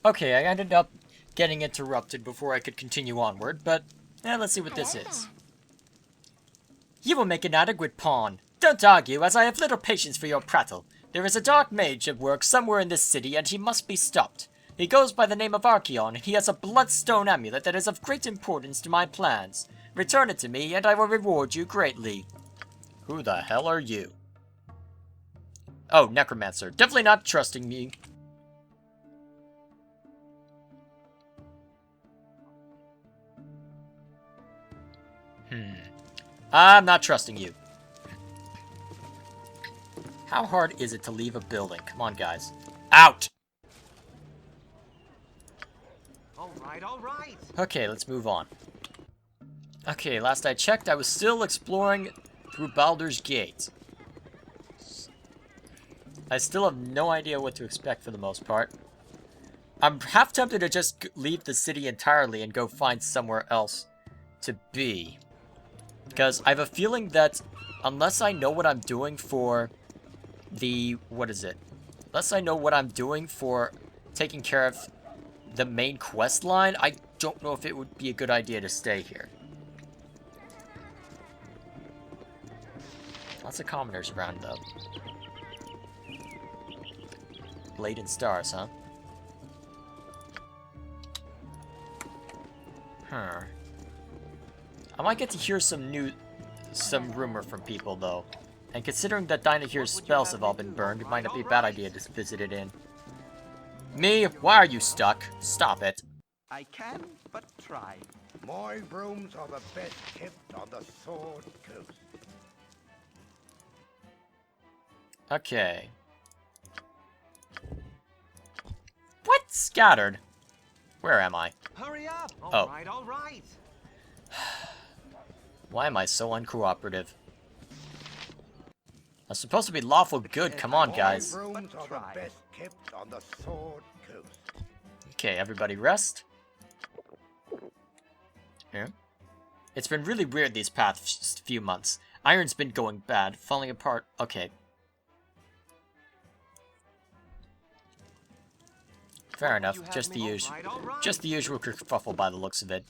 Okay, I ended up getting interrupted before I could continue onward, but let's see what this is. You will make an adequate pawn. Don't argue, as I have little patience for your prattle. There is a dark mage at work somewhere in this city, and he must be stopped. He goes by the name of Archeon, and he has a bloodstone amulet that is of great importance to my plans. Return it to me, and I will reward you greatly. Who the hell are you? Oh, Necromancer. Definitely not trusting me. I'm not trusting you. How hard is it to leave a building? Come on, guys. Out! Alright, alright. Okay, let's move on. Okay, last I checked, I was still exploring through Baldur's Gate. I still have no idea what to expect for the most part. I'm half tempted to just leave the city entirely and go find somewhere else to be. Because I have a feeling that unless I know what I'm doing for the... what is it? Unless I know what I'm doing for taking care of the main quest line, I don't know if it would be a good idea to stay here. Lots of commoners around, though. Blade and stars, huh? I might get to hear some rumor from people, though. And considering that Dynahere's spells have all been burned, it might not be a bad idea to visit it in. Me? Why are you stuck? Stop it. I can but try. My brooms are the best kept on the Sword Coast. Okay. What? Scattered? Where am I? Hurry up! Oh. Alright, alright. Why am I so uncooperative? I'm supposed to be lawful good, come on, guys. My brooms are the best kept on the Sword Coast. Okay, everybody rest. Here. It's been really weird these past few months. Iron's been going bad, falling apart. Okay. Fair enough, just the usual. Just the usual kerfuffle by the looks of it.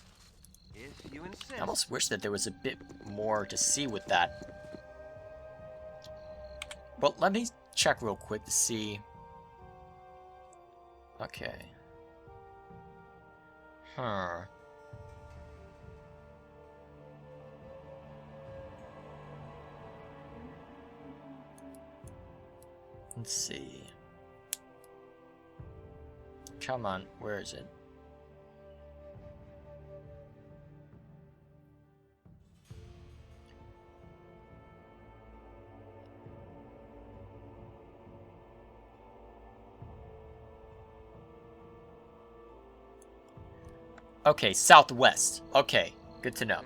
If you insist. I almost wish that there was a bit more to see with that. Well, let me check real quick to see. Okay. Let's see. Come on, where is it? Okay, southwest. Okay, good to know.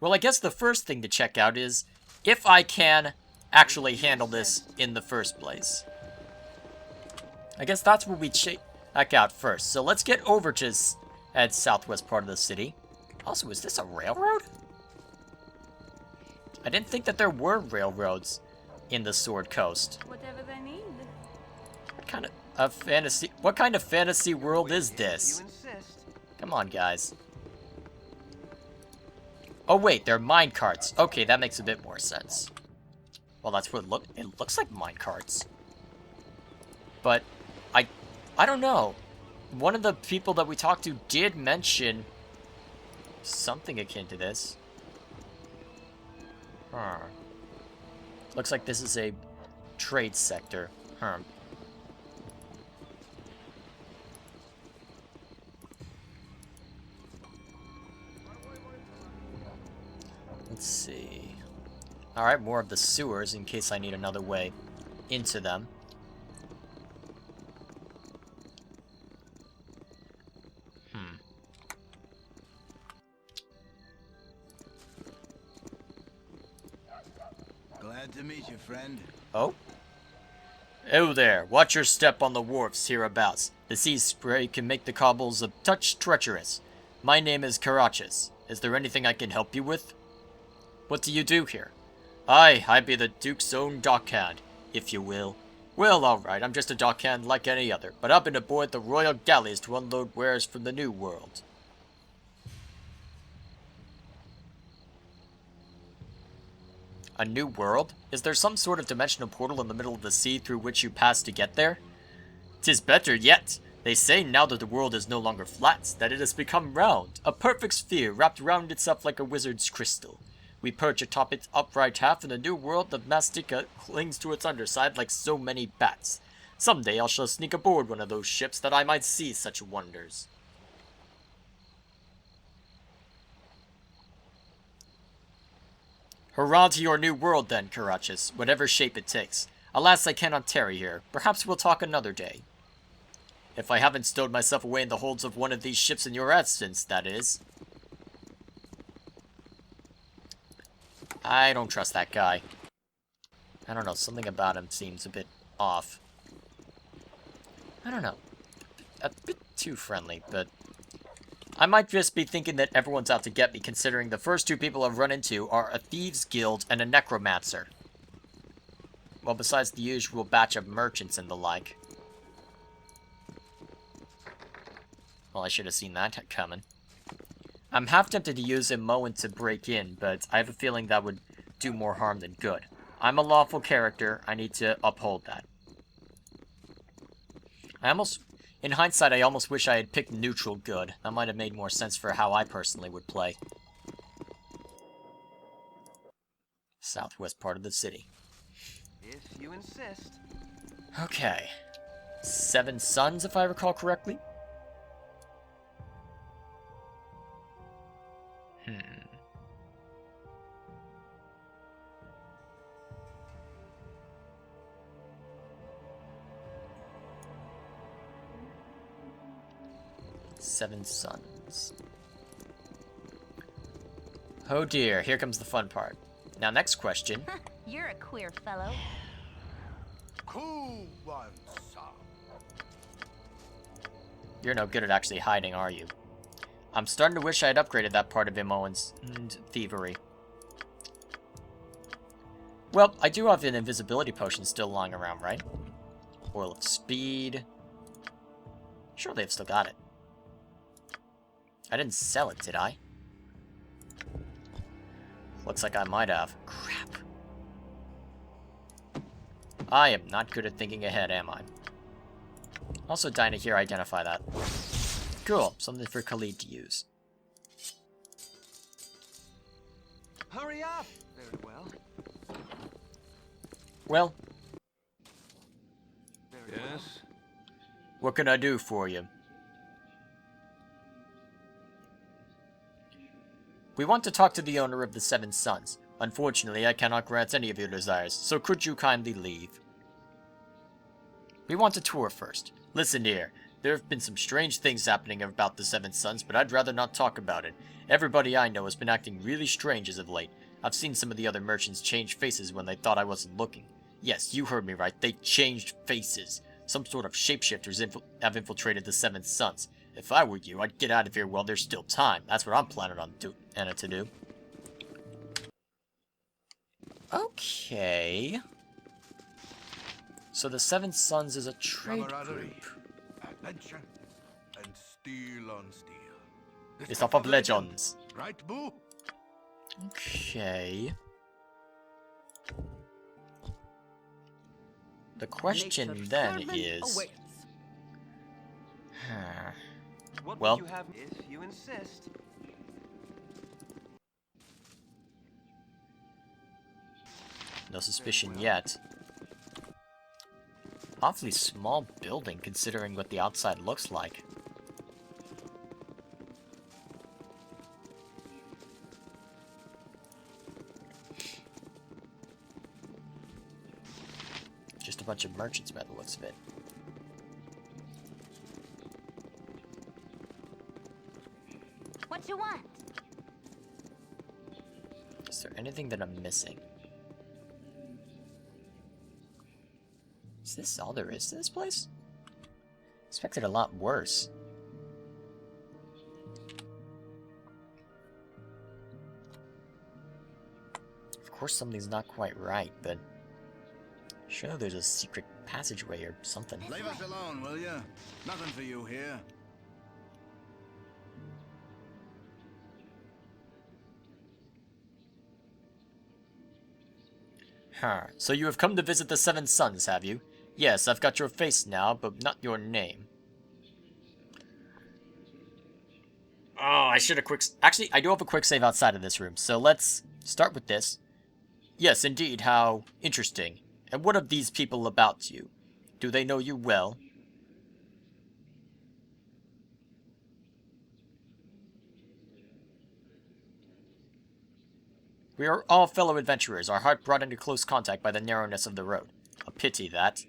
Well, I guess the first thing to check out is if I can actually handle this in the first place. I guess that's what we check out first. So let's get over to the southwest part of the city. Also, is this a railroad? I didn't think that there were railroads in the Sword Coast. Whatever they need. What kind of fantasy world is this? Come on, guys. Oh wait, they're mine carts. Okay, that makes a bit more sense. Well, that's what it looks like, mine carts. But I don't know. One of the people that we talked to did mention something akin to this. Looks like this is a trade sector. Let's see. Alright, more of the sewers in case I need another way into them. Glad to meet you, friend. Oh? Oh there, watch your step on the wharfs hereabouts. The sea spray can make the cobbles a touch treacherous. My name is Karachis. Is there anything I can help you with? What do you do here? I be the Duke's own dockhand, if you will. Well, alright, I'm just a dockhand like any other, but I've been aboard the royal galleys to unload wares from the New World. A new world? Is there some sort of dimensional portal in the middle of the sea through which you pass to get there? 'Tis better yet! They say now that the world is no longer flat, that it has become round, a perfect sphere wrapped around itself like a wizard's crystal. We perch atop its upright half in the new world, the mastica clings to its underside like so many bats. Someday I shall sneak aboard one of those ships that I might see such wonders. Hurrah to your new world then, Carachus, whatever shape it takes. Alas, I cannot tarry here. Perhaps we'll talk another day. If I haven't stowed myself away in the holds of one of these ships in your absence, that is. I don't trust that guy. I don't know, something about him seems a bit off. I don't know. A bit too friendly, but I might just be thinking that everyone's out to get me, considering the first two people I've run into are a thieves' guild and a necromancer. Well, besides the usual batch of merchants and the like. Well, I should have seen that coming. I'm half tempted to use Imoen to break in, but I have a feeling that would do more harm than good. I'm a lawful character, I need to uphold that. In hindsight, I almost wish I had picked neutral good. That might have made more sense for how I personally would play. Southwest part of the city. If you insist. Okay. 7 suns, if I recall correctly? 7 suns. Oh dear, here comes the fun part. Now, next question. You're a queer fellow. Cool one, son. You're no good at actually hiding, are you? I'm starting to wish I had upgraded that part of Imoen's thievery. Well, I do have an invisibility potion still lying around, right? Oil of speed. Surely I've still got it. I didn't sell it, did I? Looks like I might have. Crap. I am not good at thinking ahead, am I? Also dying to hear identify that. Cool, something for Khalid to use. Hurry up! Very well. Well, Very well. what can I do for you? We want to talk to the owner of the 7 Suns. Unfortunately, I cannot grant any of your desires, so could you kindly leave? We want a tour first. Listen here, there have been some strange things happening about the 7 Suns, but I'd rather not talk about it. Everybody I know has been acting really strange as of late. I've seen some of the other merchants change faces when they thought I wasn't looking. Yes, you heard me right, they changed faces. Some sort of shapeshifters have infiltrated the 7 Suns. If I were you, I'd get out of here while there's still time. That's what I'm planning on to do. Okay. So the 7 Suns is a trade Camaraderie, group. adventure, and steel on steel. It's stuff of legends. Right, Boo? Okay. The question then is... What Well- would you have if you insist? No suspicion yet. Awfully small building considering what the outside looks like. Just a bunch of merchants by the looks of it. What you want? Is there anything that I'm missing? Is this all there is to this place? Expected a lot worse. Of course something's not quite right, but... Sure there's a secret passageway or something. Leave us alone, will you? Nothing for you here. Huh. So you have come to visit the Seven Sons, have you? Yes, I've got your face now, but not your name. Oh, I should have Actually, I do have a quick save outside of this room, so let's start with this. Yes, indeed, how interesting. And what of these people about you? Do they know you well? We are all fellow adventurers, our heart brought into close contact by the narrowness of the road. A pity that.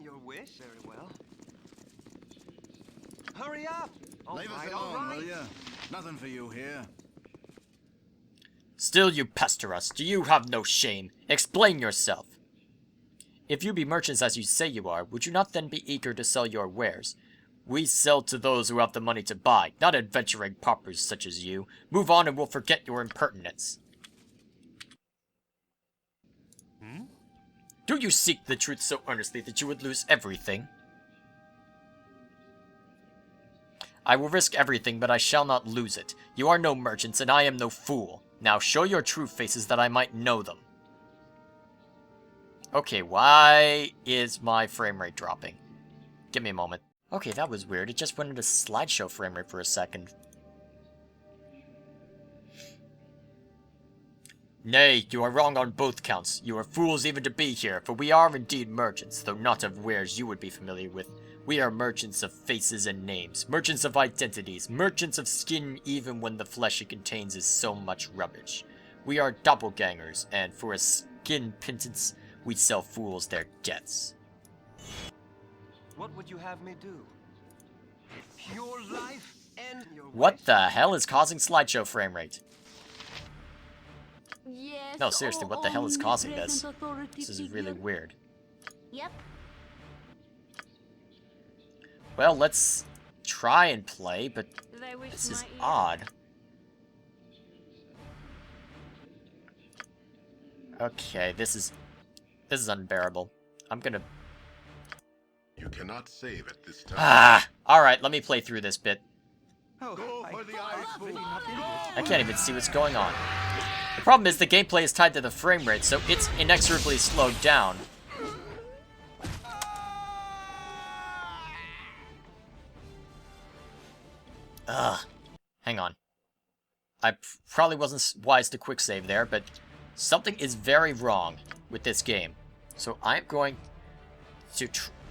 Your wish? Very well. Hurry up! Leave us alone, will you? Nothing for you here. Still you pester us. Do you have no shame? Explain yourself. If you be merchants as you say you are, would you not then be eager to sell your wares? We sell to those who have the money to buy, not adventuring paupers such as you. Move on and we'll forget your impertinence. Do you seek the truth so earnestly that you would lose everything? I will risk everything, but I shall not lose it. You are no merchants, and I am no fool. Now show your true faces that I might know them. Okay, why is my frame rate dropping? Give me a moment. Okay, that was weird. It just went into slideshow frame rate for a second. Nay, you are wrong on both counts. You are fools even to be here, for we are indeed merchants, though not of wares you would be familiar with. We are merchants of faces and names, merchants of identities, merchants of skin even when the flesh it contains is so much rubbish. We are doppelgangers, and for a skin pittance, we sell fools their deaths. What would you have me do? Your life and your What wish? the hell is causing slideshow frame rate? Yes. No, seriously, what the hell is causing this? This is really weird. Yep. Well, let's try and play, but this is odd. Okay, this is unbearable. I'm gonna... You cannot save at this time. Ah! Alright, let me play through this bit. Oh, Go for the ice boot. I can't even see what's going on. The problem is the gameplay is tied to the frame rate, so it's inexorably slowed down. Ugh. Hang on. I probably wasn't wise to quick save there, but something is very wrong with this game. So I'm going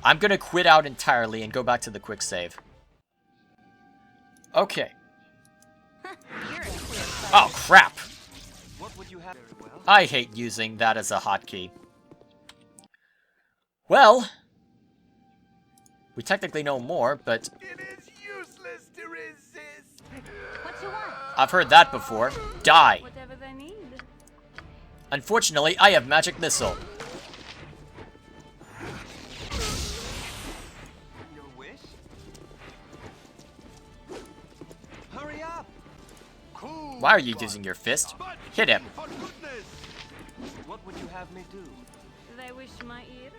to quit out entirely and go back to the quick save. Okay. You're a queer fellow. Oh, crap. what would you have? Very well. I hate using that as a hotkey. Well, we technically know more, but It is useless to resist. What you want? I've heard that before. Die. Whatever they need. Unfortunately, I have magic missile. Your wish? Hurry up! Cool. Why are you using your fist? Hit him. For goodness. What would you have me do? They wish my ear.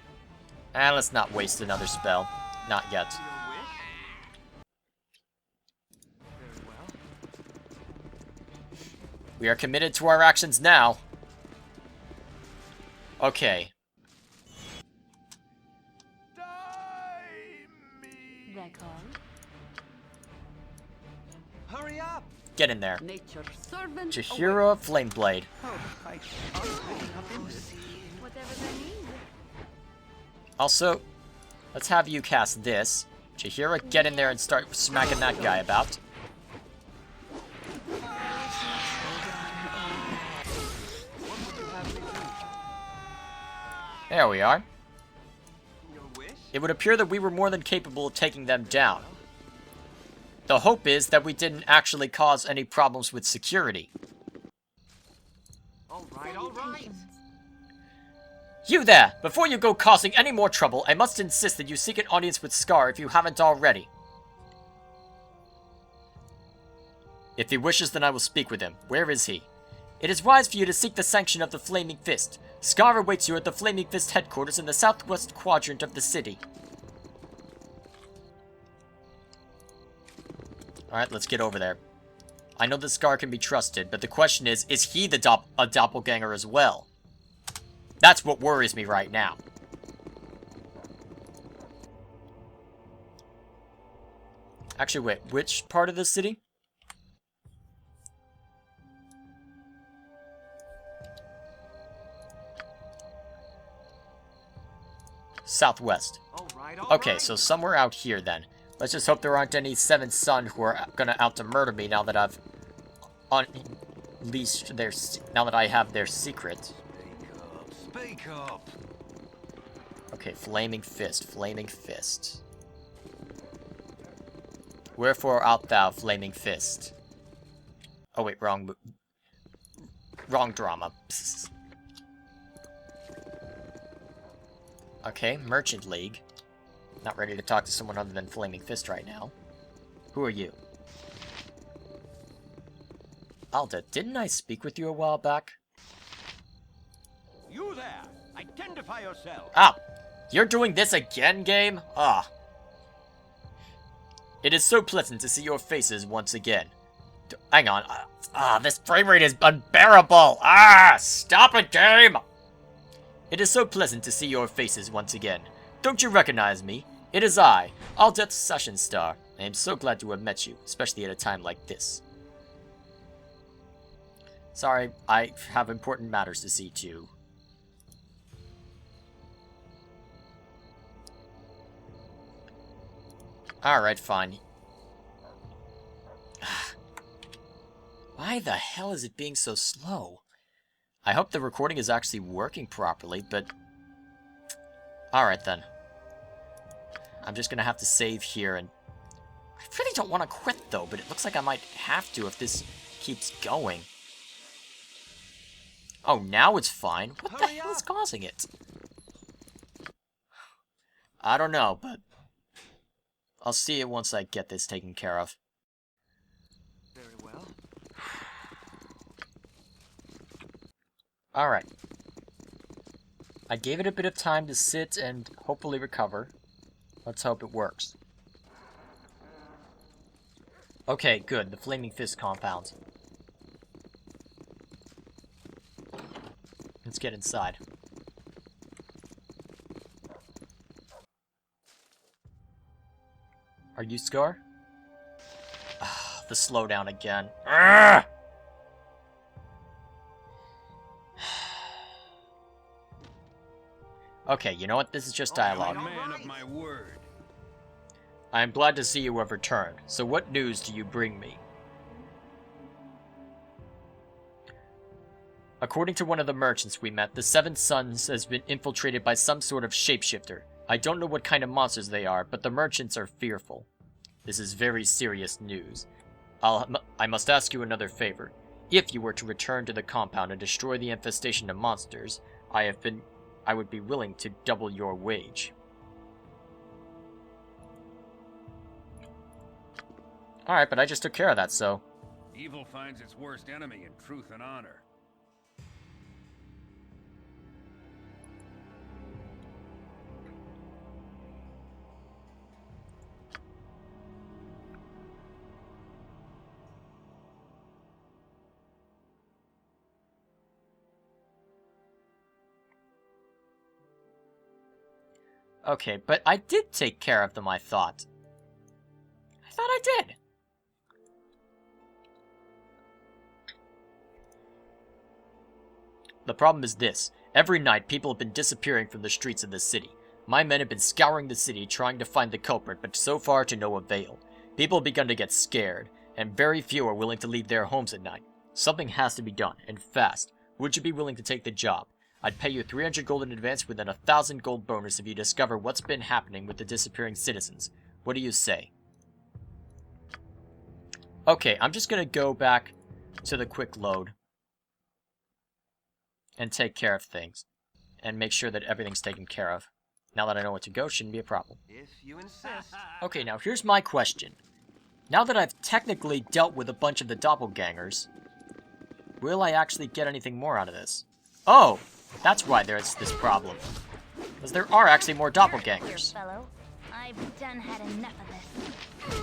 And let's not waste another spell. Not yet. Your wish? Very well. We are committed to our actions now. Okay. Die me. They call. Hurry up! Get in there. Nature's servant. Chihira Flameblade. Whatever they need. Also, let's have you cast this. Chihira, get in there and start smacking that guy about. There we are. Your wish? It would appear that we were more than capable of taking them down. The hope is that we didn't actually cause any problems with security. All right, all right. You there! Before you go causing any more trouble, I must insist that you seek an audience with Scar if you haven't already. If he wishes, then I will speak with him. Where is he? It is wise for you to seek the sanction of the Flaming Fist. Scar awaits you at the Flaming Fist headquarters in the southwest quadrant of the city. Alright, let's get over there. I know that Scar can be trusted, but the question is he a doppelganger as well? That's what worries me right now. Actually, wait, which part of the city? Southwest. Okay, so somewhere out here then. Let's just hope there aren't any Seventh Son who are gonna out to murder me now that I've unleashed their... now that I have their secret. Speak up. Okay, Flaming Fist, Flaming Fist. Wherefore art thou, Flaming Fist? Oh wait, wrong drama. Psst. Okay, Merchant League. Not ready to talk to someone other than Flaming Fist right now. Who are you? Alda, didn't I speak with you a while back? You there! Identify yourself! Ah! You're doing this again, game? Ah. It is so pleasant to see your faces once again. Hang on. This frame rate is unbearable! Ah! Stop it, game! It is so pleasant to see your faces once again. Don't you recognize me? It is I, Aldeth Sessionstar. I am so glad to have met you, especially at a time like this. Sorry, I have important matters to see to. Alright, fine. Why the hell is it being so slow? I hope the recording is actually working properly, but... Alright then. I'm just gonna have to save here, and... I really don't want to quit though, but it looks like I might have to if this keeps going. Oh, now it's fine. What the hell is causing it? I don't know, but... I'll see it once I get this taken care of. Very well. Alright. I gave it a bit of time to sit and hopefully recover. Let's hope it works. Okay, good. The Flaming Fist compound. Let's get inside. Are you Scar? The slowdown again. Arrgh! Okay, you know what? This is just dialogue. Man of my word. I am glad to see you have returned. So what news do you bring me? According to one of the merchants we met, the Seventh Sons has been infiltrated by some sort of shapeshifter. I don't know what kind of monsters they are, but the merchants are fearful. This is very serious news. I must ask you another favor. If you were to return to the compound and destroy the infestation of monsters, I would be willing to double your wage. Alright, but I just took care of that, so... Evil finds its worst enemy in truth and honor. Okay, but I did take care of them, I thought. I thought I did. The problem is this. Every night, people have been disappearing from the streets of the city. My men have been scouring the city, trying to find the culprit, but so far to no avail. People have begun to get scared, and very few are willing to leave their homes at night. Something has to be done, and fast. Would you be willing to take the job? I'd pay you 300 gold in advance with an 1,000 gold bonus if you discover what's been happening with the disappearing citizens. What do you say? Okay, I'm just gonna go back to the quick load and take care of things and make sure that everything's taken care of. Now that I know where to go, shouldn't be a problem. If you insist. Okay, now here's my question. Now that I've technically dealt with a bunch of the doppelgangers, will I actually get anything more out of this? Oh! That's why there's this problem. Because there are actually more Here, doppelgangers. fellow. I've done had enough of this.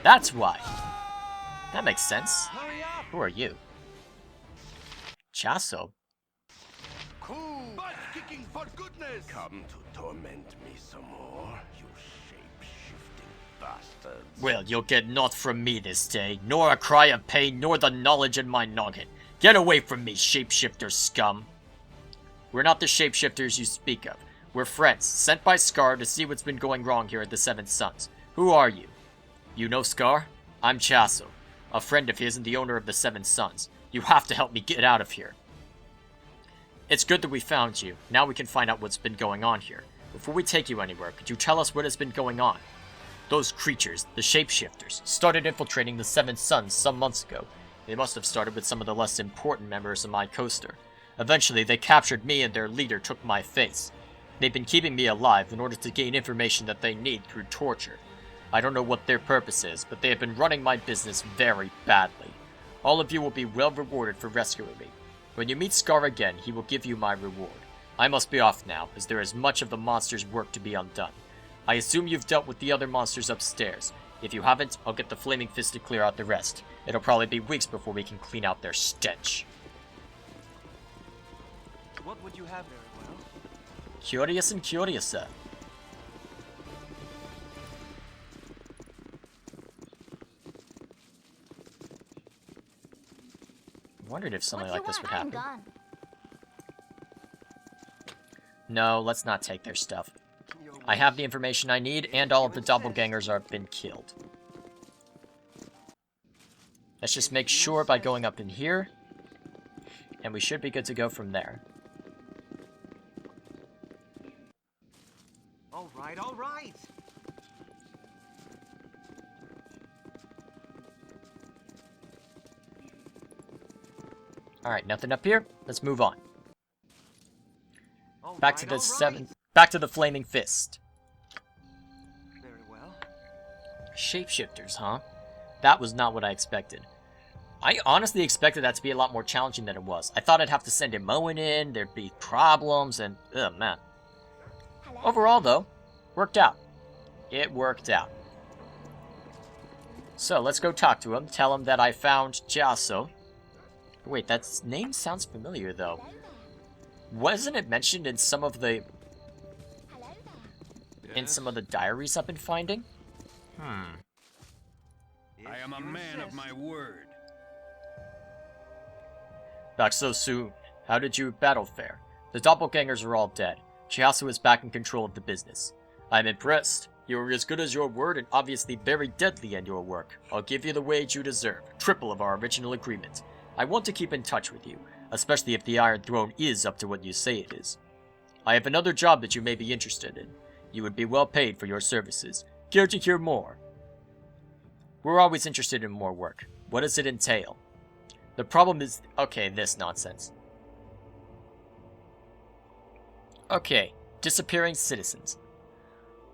That's why. That makes sense. Hurry up! Who are you? Chasso? Cool! Butt kicking for goodness! Come to torment me some more, you shape-shifting bastards. Well, you'll get naught from me this day, nor a cry of pain, nor the knowledge in my noggin. Get away from me, shapeshifter scum. We're not the shapeshifters you speak of. We're friends, sent by Scar to see what's been going wrong here at the Seven Sons. Who are you? You know Scar? I'm Chasso, a friend of his and the owner of the Seven Sons. You have to help me get out of here. It's good that we found you. Now we can find out what's been going on here. Before we take you anywhere, could you tell us what has been going on? Those creatures, the shapeshifters, started infiltrating the Seven Sons some months ago. They must have started with some of the less important members of my coaster. Eventually, they captured me and their leader took my face. They've been keeping me alive in order to gain information that they need through torture. I don't know what their purpose is, but they have been running my business very badly. All of you will be well rewarded for rescuing me. When you meet Scar again, he will give you my reward. I must be off now, as there is much of the monster's work to be undone. I assume you've dealt with the other monsters upstairs. If you haven't, I'll get the Flaming Fist to clear out the rest. It'll probably be weeks before we can clean out their stench. What would you have very well? Curious and curiouser. Wondered if something What like you this would want? I'm happen. gone. No, let's not take their stuff. Your I have the information I need, and all of the doppelgangers have been killed. Let's just make sure by going up in here, and we should be good to go from there. All right, all right. Alright, nothing up here. Let's move on. All Back right, to the all seven. right. Back to the Flaming Fist. Very well. Shapeshifters, huh? That was not what I expected. I honestly expected that to be a lot more challenging than it was. I thought I'd have to send Moen in, there'd be problems, and... ugh, man. Overall, though, worked out. It worked out. So, let's go talk to him, tell him that I found Chasso. Wait, that name sounds familiar, though. Wasn't it mentioned in some of the... in some of the diaries I've been finding? I am a man of my word. Back so soon. How did your battle fare? The doppelgangers are all dead. Chiasso is back in control of the business. I'm impressed. You are as good as your word and obviously very deadly in your work. I'll give you the wage you deserve, triple of our original agreement. I want to keep in touch with you, especially if the Iron Throne is up to what you say it is. I have another job that you may be interested in. You would be well paid for your services. Care to hear more? We're always interested in more work. What does it entail? The problem is... okay, this nonsense. Okay, disappearing citizens.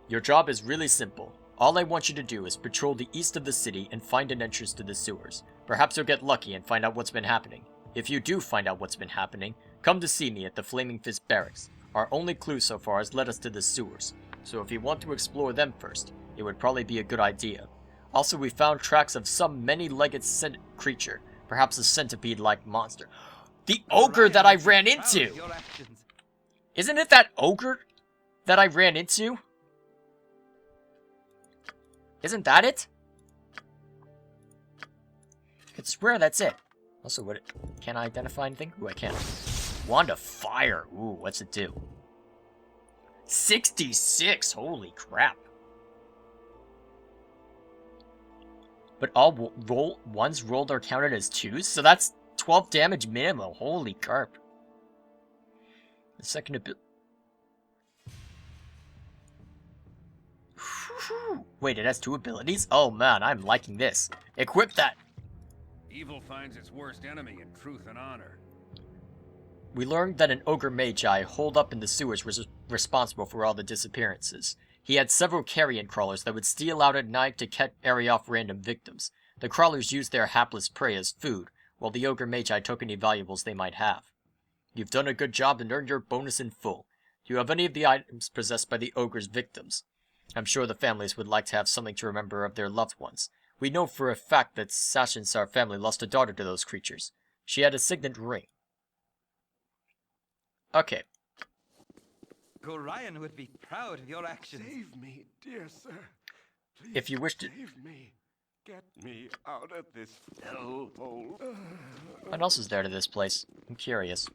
Your job is really simple. All I want you to do is patrol the east of the city and find an entrance to the sewers. Perhaps you'll get lucky and find out what's been happening. If you do find out what's been happening, come to see me at the Flaming Fist Barracks. Our only clue so far has led us to the sewers, so if you want to explore them first, it would probably be a good idea. Also, we found tracks of some many-legged creature, perhaps a centipede-like monster. The ogre that I ran into! Your actions. Isn't it that ogre that I ran into? Isn't that it? I could swear that's it. Also, can I identify anything? Ooh, I can. Wand of Fire. Ooh, what's it do? 66! Holy crap. But all ones rolled are counted as 2s? So that's 12 damage minimum. Holy carp. The second ability... Wait, it has 2 abilities? Oh man, I'm liking this. Equip that! Evil finds its worst enemy in truth and honor. We learned that an ogre magi holed up in the sewers was responsible for all the disappearances. He had several carrion crawlers that would steal out at night to carry off random victims. The crawlers used their hapless prey as food, while the ogre magi took any valuables they might have. You've done a good job and earned your bonus in full. Do you have any of the items possessed by the ogre's victims? I'm sure the families would like to have something to remember of their loved ones. We know for a fact that Sashinsar family lost a daughter to those creatures. She had a signet ring. Okay. Gorion would be proud of your actions. Save me, dear sir. Please If you wish to... save me. Get me out of this hellhole. What else is there to this place? I'm curious.